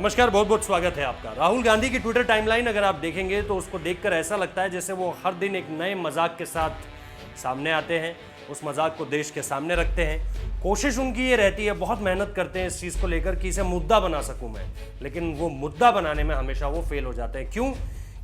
नमस्कार, बहुत बहुत स्वागत है आपका। राहुल गांधी की ट्विटर टाइमलाइन अगर आप देखेंगे तो उसको देखकर ऐसा लगता है जैसे वो हर दिन एक नए मजाक के साथ सामने आते हैं, उस मजाक को देश के सामने रखते हैं। कोशिश उनकी ये रहती है, बहुत मेहनत करते हैं इस चीज़ को लेकर कि इसे मुद्दा बना सकूं मैं, लेकिन वो मुद्दा बनाने में हमेशा वो फेल हो जाते हैं। क्यों?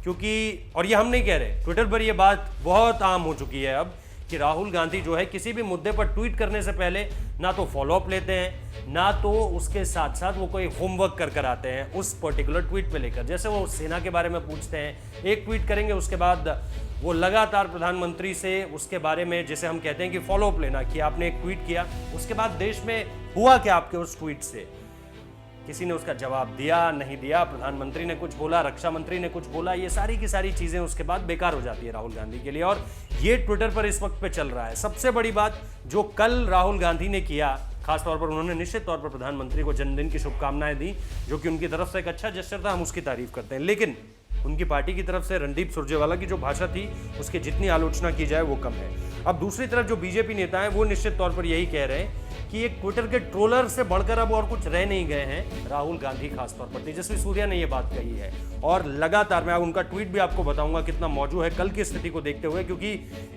क्योंकि, और ये हम नहीं कह रहे, ट्विटर पर ये बात बहुत आम हो चुकी है अब कि राहुल गांधी जो है किसी भी मुद्दे पर ट्वीट करने से पहले ना तो फॉलोअप लेते हैं, ना तो उसके साथ साथ वो कोई होमवर्क कर आते हैं उस पर्टिकुलर ट्वीट पे लेकर। जैसे वो सेना के बारे में पूछते हैं, एक ट्वीट करेंगे, उसके बाद वो लगातार प्रधानमंत्री से उसके बारे में, जैसे हम कहते हैं कि फॉलोअप लेना, कि आपने एक ट्वीट किया, उसके बाद देश में हुआ क्या आपके उस ट्वीट से, किसी ने उसका जवाब दिया, नहीं दिया, प्रधानमंत्री ने कुछ बोला, रक्षा मंत्री ने कुछ बोला, ये सारी की सारी चीजें उसके बाद बेकार हो जाती है राहुल गांधी के लिए। और ये ट्विटर पर इस वक्त पे चल रहा है। सबसे बड़ी बात जो कल राहुल गांधी ने किया, खासतौर पर उन्होंने निश्चित तौर पर प्रधानमंत्री को जन्मदिन की शुभकामनाएं दी, जो कि उनकी तरफ से एक अच्छा जेस्चर था, हम उसकी तारीफ करते हैं। लेकिन उनकी पार्टी की तरफ से रणदीप सुरजेवाला की जो भाषा थी, उसकी जितनी आलोचना की जाए वो कम है। अब दूसरी तरफ जो बीजेपी नेता हैं वो निश्चित तौर पर यही कह रहे हैं कि एक ट्विटर के ट्रोलर से बढ़कर अब और कुछ रह नहीं गए हैं राहुल गांधी। खासतौर पर तेजस्वी सूर्या ने यह बात कही है, और लगातार मैं उनका ट्वीट भी आपको बताऊंगा कितना मौजूद है कल की स्थिति को देखते हुए, क्योंकि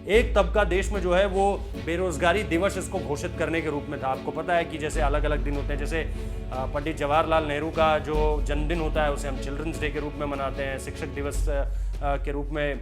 एक तबका देश में जो है वो बेरोजगारी दिवस इसको घोषित करने के रूप में था। आपको पता है कि जैसे अलग अलग दिन होते हैं, जैसे पंडित जवाहरलाल नेहरू का जो जन्मदिन होता है उसे हम चिल्ड्रंस डे के रूप में मनाते हैं, शिक्षक दिवस के रूप में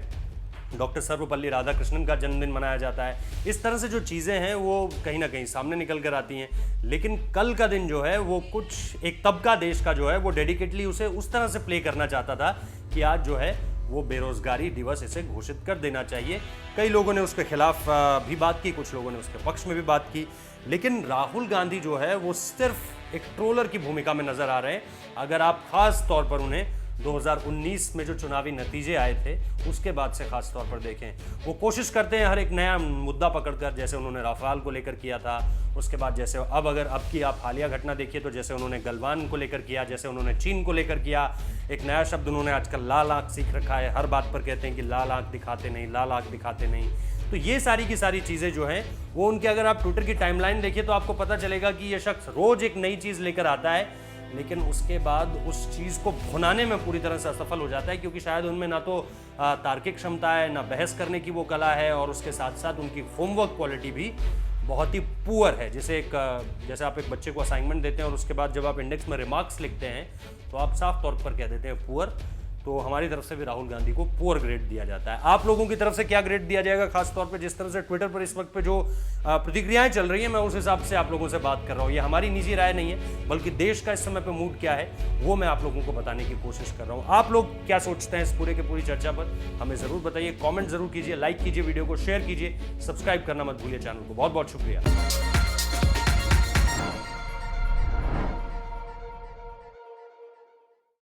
डॉक्टर सर्वपल्ली राधाकृष्णन का जन्मदिन मनाया जाता है। इस तरह से जो चीज़ें हैं वो कहीं ना कहीं सामने निकल कर आती हैं। लेकिन कल का दिन जो है वो कुछ एक तबका देश का जो है वो डेडिकेटली उसे उस तरह से प्ले करना चाहता था कि आज जो है वो बेरोजगारी दिवस इसे घोषित कर देना चाहिए। कई लोगों ने उसके खिलाफ भी बात की, कुछ लोगों ने उसके पक्ष में भी बात की, लेकिन राहुल गांधी जो है वो सिर्फ एक ट्रोलर की भूमिका में नजर आ रहे हैं। अगर आप खास तौर पर उन्हें 2019 में जो चुनावी नतीजे आए थे उसके बाद से खास तौर पर देखें, वो कोशिश करते हैं हर एक नया मुद्दा पकड़कर, जैसे उन्होंने राफेल को लेकर किया था, उसके बाद जैसे अब की आप हालिया घटना देखिए तो जैसे उन्होंने गलवान को लेकर किया, जैसे उन्होंने चीन को लेकर किया। एक नया शब्द उन्होंने आजकल लाल आंख सीख रखा है, हर बात पर कहते हैं कि लाल आंख दिखाते नहीं, लाल आंख दिखाते नहीं। तो ये सारी की सारी चीज़ें जो हैं वो उनके, अगर आप ट्विटर की टाइमलाइन देखिए तो आपको पता चलेगा कि ये शख्स रोज एक नई चीज़ लेकर आता है, लेकिन उसके बाद उस चीज़ को भुनाने में पूरी तरह से असफल हो जाता है, क्योंकि शायद उनमें ना तो तार्किक क्षमता है, ना बहस करने की वो कला है, और उसके साथ साथ उनकी होमवर्क क्वालिटी भी बहुत ही पुअर है। जैसे आप एक बच्चे को असाइनमेंट देते हैं और उसके बाद जब आप इंडेक्स में रिमार्क्स लिखते हैं तो आप साफ तौर पर कह देते हैं पुअर। तो हमारी तरफ से भी राहुल गांधी को पुअर ग्रेड दिया जाता है। आप लोगों की तरफ से क्या ग्रेड दिया जाएगा? खास तौर पे जिस तरह से ट्विटर पर इस वक्त पे जो प्रतिक्रियाएं चल रही हैं, मैं उस हिसाब से आप लोगों से बात कर रहा हूं। ये हमारी निजी राय नहीं है, बल्कि देश का इस समय पे मूड क्या है वो मैं आप लोगों को बताने की कोशिश कर रहा हूं। आप लोग क्या सोचते हैं इस पूरे की पूरी चर्चा पर, हमें जरूर बताइए। कॉमेंट जरूर कीजिए, लाइक कीजिए, वीडियो को शेयर कीजिए, सब्सक्राइब करना मत भूलिए चैनल को। बहुत बहुत शुक्रिया।